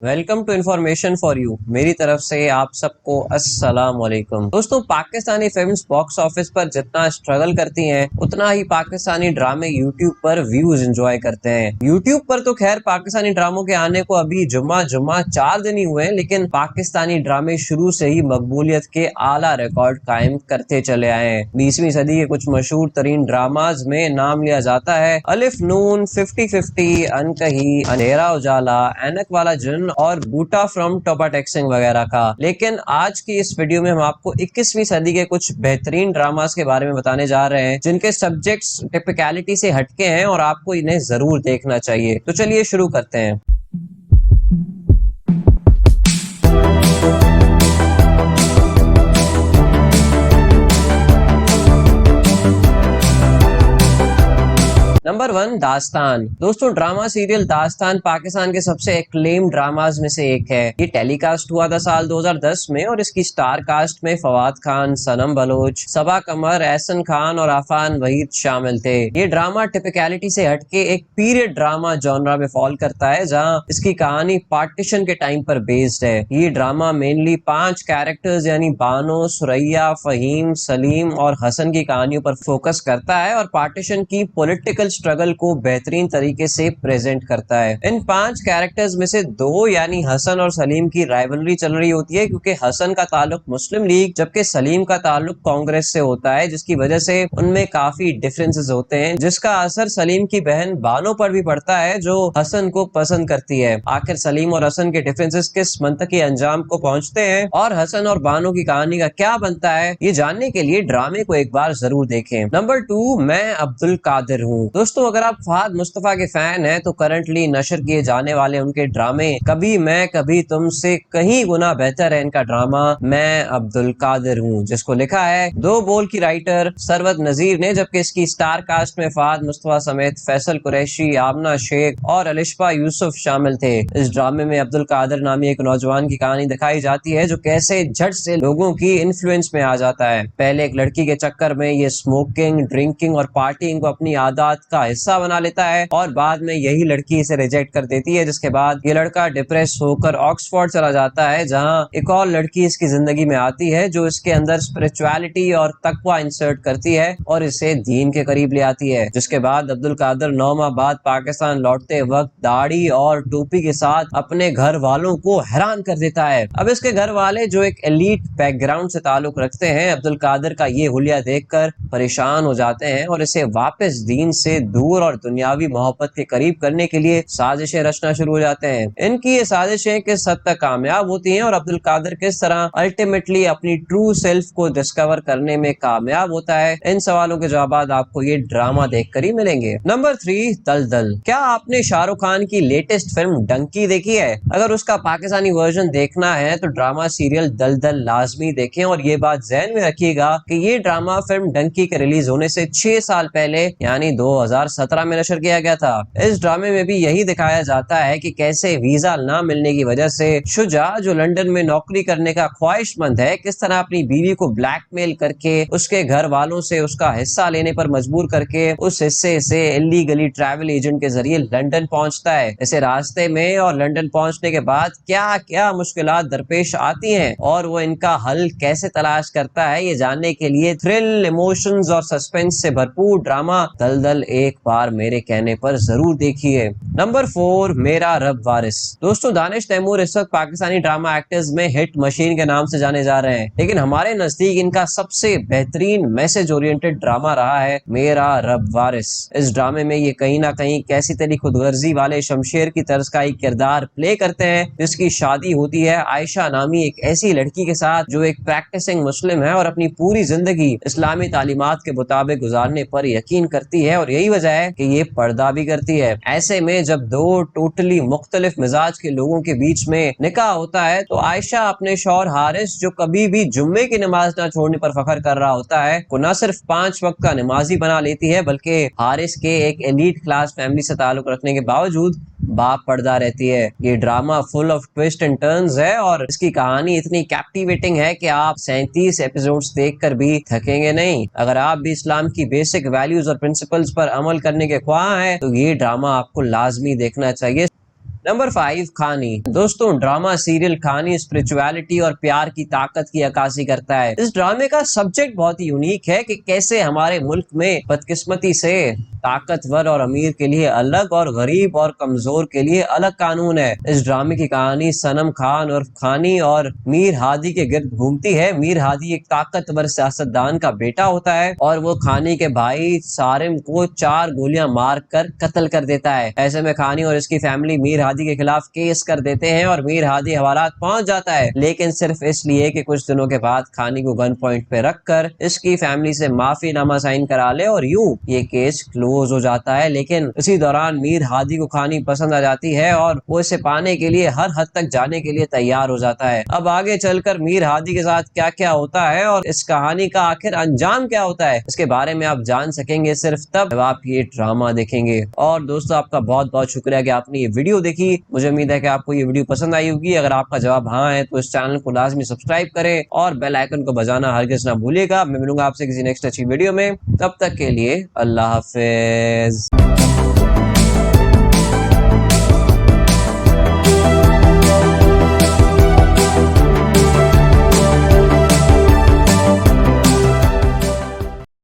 Welcome to information for you. मेरी तरफ से आप सबको अस्सलाम वालेकुम। दोस्तों, पाकिस्तानी फिल्म्स बॉक्स ऑफिस पर जितना स्ट्रगल करती हैं उतना ही पाकिस्तानी ड्रामे यूट्यूब पर व्यूज एंजॉय करते हैं। यूट्यूब पर तो खैर पाकिस्तानी ड्रामों के आने को अभी जुम्मा 4 दिन ही हुए हैं, लेकिन पाकिस्तानी ड्रामे शुरू से ही मकबूलियत के आला रिकॉर्ड कायम करते चले आए हैं। 20वीं सदी के कुछ मशहूर तरीन ड्रामाज में नाम लिया जाता है अलिफ नून, 50-50, अनकही, अंधेरा उजाला, ऐनक वाला जुन और बूटा फ्रॉम टोपा टेक्सिंग वगैरह का। लेकिन आज की इस वीडियो में हम आपको 21वीं सदी के कुछ बेहतरीन ड्रामास के बारे में बताने जा रहे हैं जिनके सब्जेक्ट्स टिपिकलिटी से हटके हैं और आपको इन्हें जरूर देखना चाहिए। तो चलिए शुरू करते हैं। नंबर 1, दास्तान। दोस्तों, ड्रामा सीरियल दास्तान पाकिस्तान के सबसे एक्लेम ड्रामाज में से एक है। ये टेलीकास्ट हुआ था साल 2010 में और इसकी स्टार कास्ट में फवाद खान, सनम बलोच, सबा कमर, एहसन खान और आफान वहीद शामिल थे। ये ड्रामा टिपिकलिटी से हटके एक पीरियड ड्रामा जॉनरा में फॉल करता है, जहां इसकी कहानी पार्टीशन के टाइम पर बेस्ड है। ये ड्रामा मेनली 5 कैरेक्टर्स यानी बानो, सुरैया, फहीम, सलीम और हसन की कहानियों पर फोकस करता है और पार्टीशन की पॉलिटिकल स्ट्रगल को बेहतरीन तरीके से प्रेजेंट करता है। इन 5 कैरेक्टर्स में से 2 यानी हसन और सलीम की राइवलरी चल रही होती है, क्योंकि हसन का ताल्लुक मुस्लिम लीग जबकि सलीम का ताल्लुक कांग्रेस से होता है, जिसकी वजह से उनमें काफी डिफरेंसेस होते हैं, जिसका असर सलीम की बहन बानो पर भी पड़ता है जो हसन को पसंद करती है। आखिर सलीम और हसन के डिफरेंसेस किस मंतकी अंजाम को पहुंचते हैं और हसन और बानो की कहानी का क्या बनता है, ये जानने के लिए ड्रामे को एक बार जरूर देखें। नंबर 2, मैं अब्दुल कादिर हूँ। दोस्तों, अगर आप फहद मुस्तफा के फैन हैं तो करंटली नशर किए जाने वाले उनके ड्रामे कभी मैं कभी तुम से कहीं गुना बेहतर है इनका ड्रामा मैं अब्दुल कादिर हूँ, जिसको लिखा है 2 बोल की राइटर सरवत नजीर ने, जबकि इसकी स्टार कास्ट में फहद मुस्तफा समेत फैसल कुरैशी, आमना शेख और अलिशफा यूसुफ शामिल थे। इस ड्रामे में अब्दुल कादिर नामी एक नौजवान की कहानी दिखाई जाती है जो कैसे झट से लोगों की इन्फ्लुएंस में आ जाता है। पहले एक लड़की के चक्कर में ये स्मोकिंग, ड्रिंकिंग और पार्टिंग को अपनी आदत का हिस्सा बना लेता है और बाद में यही लड़की इसे रिजेक्ट कर देती है, जिसके बाद ये लड़का डिप्रेस होकर ऑक्सफोर्ड चला जाता है, जहां एक और लड़की इसकी जिंदगी में आती है जो इसके अंदर स्पिरिचुअलिटी और तकवा इंसर्ट करती है और इसे दीन के करीब ले आती है। जिसके बाद अब्दुल कादिर 9 माह बाद पाकिस्तान लौटते वक्त दाढ़ी और टोपी के साथ अपने घर वालों को हैरान कर देता है। अब इसके घर वाले जो एक एलीट बैकग्राउंड से ताल्लुक रखते हैं, अब्दुल कादिर का ये हुलिया देखकर परेशान हो जाते हैं और इसे वापस दीन से दूर और दुनियावी मोहब्बत के करीब करने के लिए साजिशें रचना शुरू हो जाते हैं। इनकी ये साजिशें किस हद तक कामयाब होती हैं और अब्दुल कादिर किस तरह अल्टीमेटली अपनी ट्रू सेल्फ को डिस्कवर करने में कामयाब होता है, इन सवालों के जवाब आपको ये ड्रामा देखकर ही मिलेंगे। नंबर 3, दलदल। क्या आपने शाहरुख खान की लेटेस्ट फिल्म डंकी देखी है? अगर उसका पाकिस्तानी वर्जन देखना है तो ड्रामा सीरियल दलदल लाजमी देखें और ये बात ज़हन में रखिएगा कि ये ड्रामा फिल्म डंकी के रिलीज होने से 6 साल पहले यानी 2017 में नशर किया गया था। इस ड्रामे में भी यही दिखाया जाता है कि कैसे वीजा ना मिलने की वजह से शुजा, जो लंदन में नौकरी करने का ख्वाहिशमंद है, किस तरह अपनी बीवी को ब्लैकमेल करके उसके घर वालों से उसका हिस्सा लेने पर मजबूर करके उस हिस्से से इलीगली ट्रैवल एजेंट के जरिए लंदन पहुंचता है। इसे रास्ते में और लंदन पहुंचने के बाद क्या क्या मुश्किलात दरपेश आती हैं और वो इनका हल कैसे तलाश करता है, ये जानने के लिए थ्रिल, इमोशंस और सस्पेंस से भरपूर ड्रामा दलदल एक बार मेरे कहने पर जरूर देखिए। नंबर 4, मेरा रब वारिस। दोस्तों, दानिश तैमूर इस वक्त पाकिस्तानी ड्रामा एक्टर्स में हिट मशीन के नाम से जाने जा रहे हैं, लेकिन हमारे नजदीक इनका सबसे बेहतरीन मैसेज ओरिएंटेड ड्रामा रहा है मेरा रब वारिस। इस ड्रामे में ये कहीं ना कहीं कैसी तेरी खुदगर्जी वाले शमशेर की तर्ज का एक किरदार प्ले करते हैं, जिसकी शादी होती है आयशा नामी एक ऐसी लड़की के साथ जो एक प्रैक्टिसिंग मुस्लिम है और अपनी पूरी जिंदगी इस्लामी तालीमात के मुताबिक गुजारने पर यकीन करती है और यही वजह है कि ये पर्दा भी करती है। ऐसे में जब 2 टोटली मुख्तलिफ मिजाज के लोगों के बीच में निकाह होता है तो आयशा अपने शौहर हारिस, जो कभी भी जुम्मे की नमाज ना छोड़ने पर फख्र कर रहा होता है, को न सिर्फ 5 वक्त का नमाजी बना लेती है बल्कि हारिस के एक एलीट क्लास फैमिली से ताल्लुक रखने के बावजूद बाप पर्दा रहती है। ये drama full of twist and turns है और इसकी कहानी इतनी कैप्टिवेटिंग है कि आप 37 एपिसोड्स देखकर भी थकेंगे नहीं। अगर आप भी इस्लाम की बेसिक वैल्यूज और प्रिंसिपल्स पर अमल करने के ख्वाह हैं तो ये ड्रामा आपको लाजमी देखना चाहिए। नंबर 5 कहानी। दोस्तों ड्रामा सीरियल कहानी स्पिरिचुअलिटी और प्यार की ताकत की अक्कासी करता है। इस ड्रामे का सब्जेक्ट बहुत ही यूनिक है कि कैसे हमारे मुल्क में बदकिस्मती से ताकतवर और अमीर के लिए अलग और गरीब और कमजोर के लिए अलग कानून है। इस ड्रामे की कहानी सनम खान और खानी और मीर हादी के गिर्द घूमती है। मीर हादी एक ताकतवर सियासतदान का बेटा होता है और वो खानी के भाई सारिम को 4 गोलियां मार कर कत्ल कर देता है। ऐसे में खानी और इसकी फैमिली मीर हादी के खिलाफ केस कर देते हैं और मीर हादी हवालात पहुंच जाता है, लेकिन सिर्फ इसलिए कि कुछ दिनों के बाद खानी को गन पॉइंट पे रखकर इसकी फैमिली से माफी नामा साइन करा ले और यूं ये केस क्लोज हो जाता है। लेकिन इसी दौरान मीर हादी को खानी पसंद आ जाती है और वो इसे पाने के लिए हर हद तक जाने के लिए तैयार हो जाता है। अब आगे चलकर मीर हादी के साथ क्या क्या होता है और इस कहानी का आखिर अंजाम क्या होता है, इसके बारे में आप जान सकेंगे सिर्फ तब जब आप ये ड्रामा देखेंगे। और दोस्तों आपका बहुत बहुत शुक्रिया कि आपने ये वीडियो देखी। मुझे उम्मीद है कि आपको ये वीडियो पसंद आई होगी। अगर आपका जवाब हाँ है तो इस चैनल को लाजमी सब्सक्राइब करें और बेल आइकन को बजाना हरगिज ना भूलिएगा। मैं मिलूंगा आपसे किसी नेक्स्ट अच्छी वीडियो में, तब तक के लिए अल्लाह हाफिज।